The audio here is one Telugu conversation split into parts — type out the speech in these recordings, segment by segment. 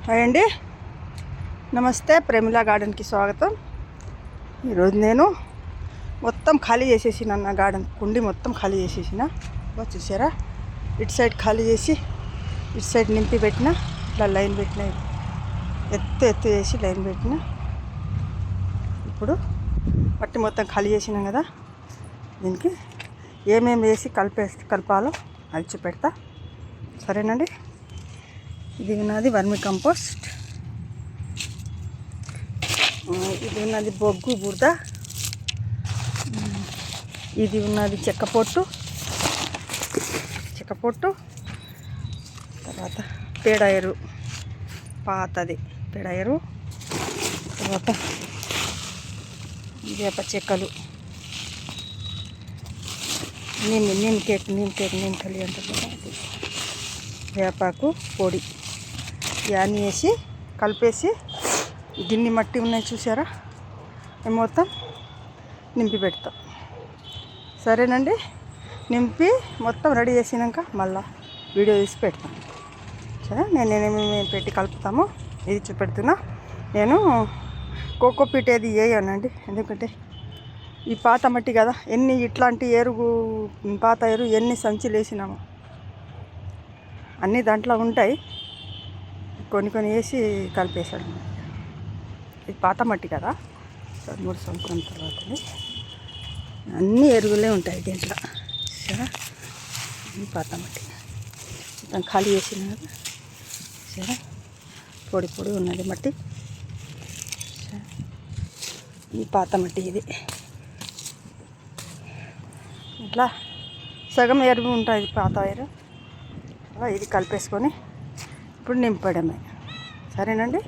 హాయ్ అండి, నమస్తే. ప్రేమిలా గార్డెన్కి స్వాగతం. ఈరోజు నేను మొత్తం ఖాళీ చేసేసిన నా గార్డెన్ కుండి మొత్తం ఖాళీ చేసేసిన. చూసారా, ఇటు సైడ్ ఖాళీ చేసి ఇటు సైడ్ నింపి పెట్టిన, ఇట్లా లైన్ పెట్టిన, ఎత్తు చేసి లైన్ పెట్టిన. ఇప్పుడు మట్టి మొత్తం ఖాళీ చేసినాం కదా, దీనికి ఏమేమి వేసి కలపాలో అది చూపెడతా. సరేనండి. ఇది ఉన్నది వర్మి కంపోస్ట్, ఇది ఉన్నది బొగ్గు బురద, ఇది ఉన్నది చెక్కపొట్టు, తర్వాత పేడ ఎరువు, పాతది పేడ ఎరువు, తర్వాత వేప చెక్కలు, నీమ్ కలి అంటారు, వేపాకు పొడి ఇవన్నీ వేసి కలిపేసి గిన్నె మట్టి ఉన్నాయి చూసారా, మొత్తం నింపి పెడతాం. సరేనండి. నింపి మొత్తం రెడీ చేసినాక మళ్ళీ వీడియో తీసి పెడతాం. సరే, నేనేమేమి పెట్టి కలుపుతామో ఇది చూపెడుతున్నా. నేను కోకోపీట్ ఏది వేయనండి, ఎందుకంటే ఈ పాత మట్టి కదా, ఇట్లాంటి పాత ఎరువు ఎన్ని సంచులు వేసినాము అన్నీ దాంట్లో ఉంటాయి. కొన్ని వేసి కలిపేశాడు. ఇది పాత మట్టి కదా, 3 సంవత్సరం తర్వాత అన్ని ఎరువులే ఉంటాయి దీంట్లో. సరే, ఈ పాత మట్టి మొత్తం ఖాళీ చేసిన కదా. సరే, పొడి ఉన్నది మట్టి. సరే, ఈ పాత మట్టి ఇది ఇట్లా సగం ఎరువు ఉంటుంది, పాత ఎరువు. ఇది కలిపేసుకొని ఇప్పుడు నింపడమే. సరేనండి,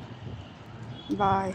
బాయ్.